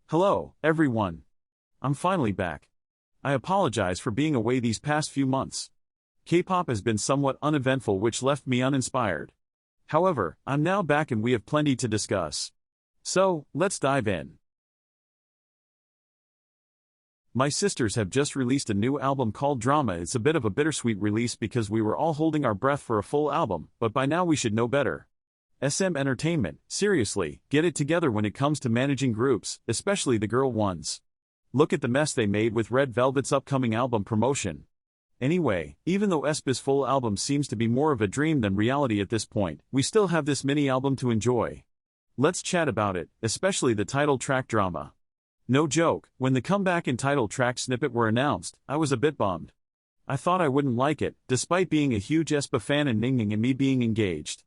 Hello, everyone. I'm finally back. I apologize for being away these past few months. K-pop has been somewhat uneventful, which left me uninspired. However, I'm now back and we have plenty to discuss. So, let's dive in. My sisters have just released a new album called Drama. It's a bit of a bittersweet release because we were all holding our breath for a full album, but by now we should know better. SM Entertainment, seriously, get it together when it comes to managing groups, especially the girl ones. Look at the mess they made with Red Velvet's upcoming album promotion. Anyway, even though Aespa's full album seems to be more of a dream than reality at this point, we still have this mini album to enjoy. Let's chat about it, especially the title track Drama. No joke, when the comeback and title track snippet were announced, I was a bit bummed. I thought I wouldn't like it, despite being a huge Aespa fan and Ningning and me being engaged.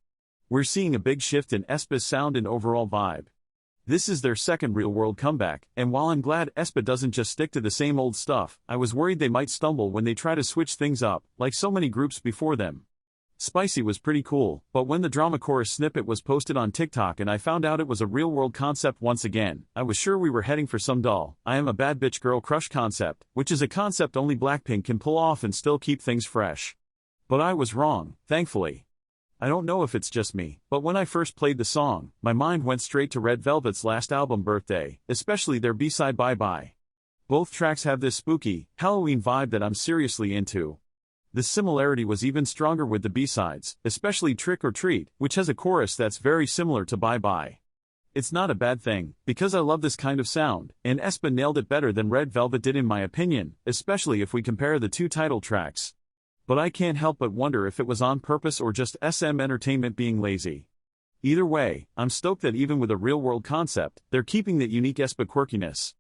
We're seeing a big shift in Aespa's sound and overall vibe. This is their second real-world comeback, and while I'm glad Aespa doesn't just stick to the same old stuff, I was worried they might stumble when they try to switch things up, like so many groups before them. Spicy was pretty cool, but when the drama chorus snippet was posted on TikTok and I found out it was a real-world concept once again, I was sure we were heading for some dull, I am a bad bitch girl crush concept, which is a concept only Blackpink can pull off and still keep things fresh. But I was wrong, thankfully. I don't know if it's just me, but when I first played the song, my mind went straight to Red Velvet's last album Birthday, especially their B-side Bye Bye. Both tracks have this spooky, Halloween vibe that I'm seriously into. The similarity was even stronger with the B-sides, especially Trick or Treat, which has a chorus that's very similar to Bye Bye. It's not a bad thing, because I love this kind of sound, and Aespa nailed it better than Red Velvet did in my opinion, especially if we compare the two title tracks. But I can't help but wonder if it was on purpose or just SM Entertainment being lazy. Either way, I'm stoked that even with a real-world concept, they're keeping that unique Aespa quirkiness.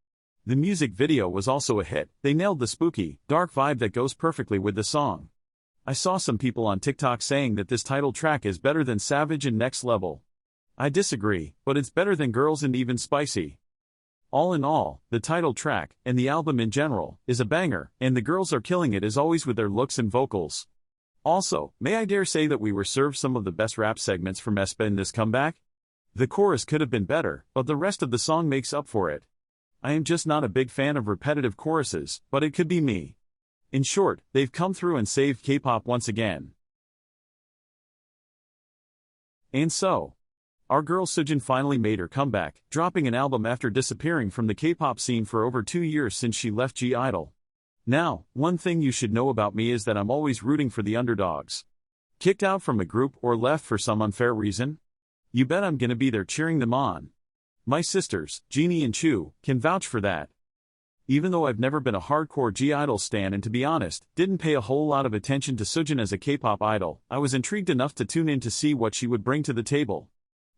The music video was also a hit. They nailed the spooky, dark vibe that goes perfectly with the song. I saw some people on TikTok saying that this title track is better than Savage and Next Level. I disagree, but it's better than Girls and even Spicy. All in all, the title track, and the album in general, is a banger, and the girls are killing it as always with their looks and vocals. Also, may I dare say that we were served some of the best rap segments from Aespa in this comeback? The chorus could have been better, but the rest of the song makes up for it. I am just not a big fan of repetitive choruses, but it could be me. In short, they've come through and saved K-pop once again. And so, our girl Soojin finally made her comeback, dropping an album after disappearing from the K-pop scene for over 2 years since she left G-Idol. Now, one thing you should know about me is that I'm always rooting for the underdogs. Kicked out from a group or left for some unfair reason? You bet I'm gonna be there cheering them on. My sisters, Jeannie and Chu, can vouch for that. Even though I've never been a hardcore G-Idol stan and to be honest, didn't pay a whole lot of attention to Soojin as a K-pop idol, I was intrigued enough to tune in to see what she would bring to the table.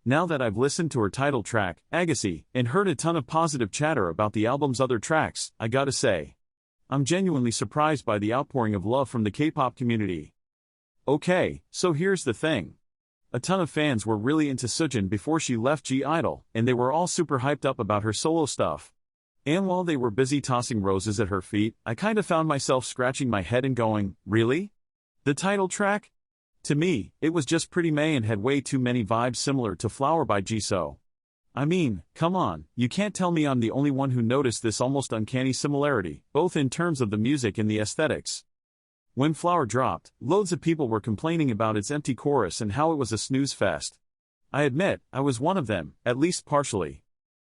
Now that I've listened to her title track, Agassi, and heard a ton of positive chatter about the album's other tracks, I gotta say, I'm genuinely surprised by the outpouring of love from the K-pop community. Okay, so here's the thing. A ton of fans were really into Soojin before she left G-Idol, and they were all super hyped up about her solo stuff. And while they were busy tossing roses at her feet, I kinda found myself scratching my head and going, really? The title track? To me, it was just pretty meh and had way too many vibes similar to Flower by Jisoo. I mean, come on, you can't tell me I'm the only one who noticed this almost uncanny similarity, both in terms of the music and the aesthetics. When Flower dropped, loads of people were complaining about its empty chorus and how it was a snooze fest. I admit, I was one of them, at least partially.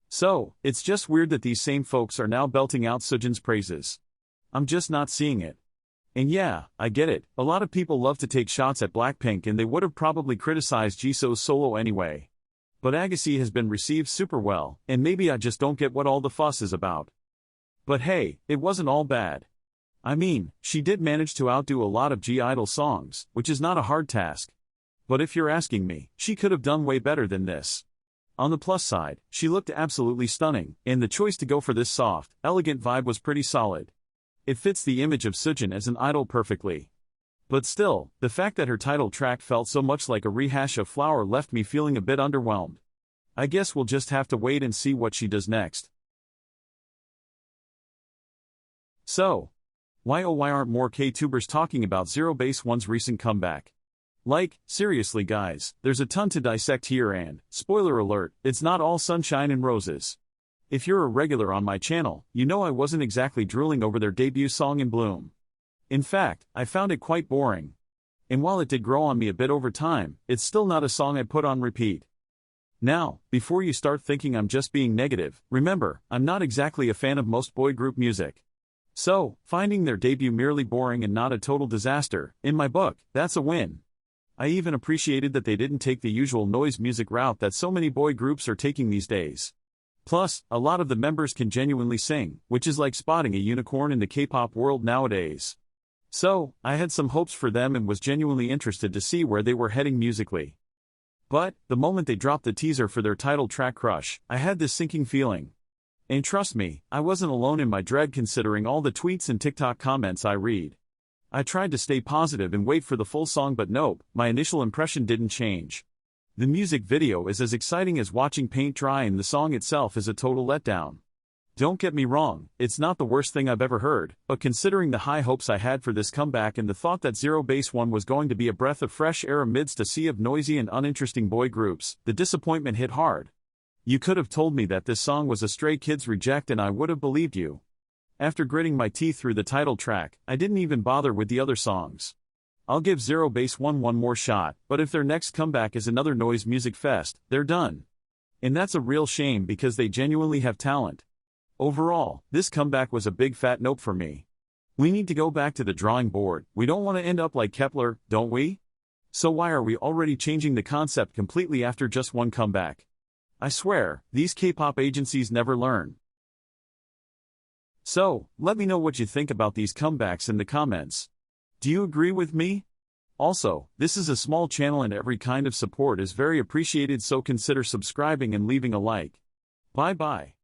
So, it's just weird that these same folks are now belting out Soojin's praises. I'm just not seeing it. And yeah, I get it, a lot of people love to take shots at Blackpink and they would have probably criticized Jisoo's solo anyway. But Agassi has been received super well, and maybe I just don't get what all the fuss is about. But hey, it wasn't all bad. I mean, she did manage to outdo a lot of G-Idol songs, which is not a hard task. But if you're asking me, she could have done way better than this. On the plus side, she looked absolutely stunning, and the choice to go for this soft, elegant vibe was pretty solid. It fits the image of Soojin as an idol perfectly. But still, the fact that her title track felt so much like a rehash of Flower left me feeling a bit underwhelmed. I guess we'll just have to wait and see what she does next. So, why oh why aren't more K-tubers talking about Zerobaseone's recent comeback? Like, seriously guys, there's a ton to dissect here and, spoiler alert, it's not all sunshine and roses. If you're a regular on my channel, you know I wasn't exactly drooling over their debut song In Bloom. In fact, I found it quite boring. And while it did grow on me a bit over time, it's still not a song I put on repeat. Now, before you start thinking I'm just being negative, remember, I'm not exactly a fan of most boy group music. So, finding their debut merely boring and not a total disaster, in my book, that's a win. I even appreciated that they didn't take the usual noise music route that so many boy groups are taking these days. Plus, a lot of the members can genuinely sing, which is like spotting a unicorn in the K-pop world nowadays. So, I had some hopes for them and was genuinely interested to see where they were heading musically. But, the moment they dropped the teaser for their title track Crush, I had this sinking feeling. And trust me, I wasn't alone in my dread considering all the tweets and TikTok comments I read. I tried to stay positive and wait for the full song, but nope, my initial impression didn't change. The music video is as exciting as watching paint dry and the song itself is a total letdown. Don't get me wrong, it's not the worst thing I've ever heard, but considering the high hopes I had for this comeback and the thought that Zerobaseone was going to be a breath of fresh air amidst a sea of noisy and uninteresting boy groups, the disappointment hit hard. You could have told me that this song was a Stray Kids reject and I would have believed you. After gritting my teeth through the title track, I didn't even bother with the other songs. I'll give Zerobaseone one more shot, but if their next comeback is another noise music fest, they're done. And that's a real shame because they genuinely have talent. Overall, this comeback was a big fat nope for me. We need to go back to the drawing board. We don't want to end up like Kepler, don't we? So why are we already changing the concept completely after just one comeback? I swear, these K-pop agencies never learn. So, let me know what you think about these comebacks in the comments. Do you agree with me? Also, this is a small channel and every kind of support is very appreciated, so consider subscribing and leaving a like. Bye bye.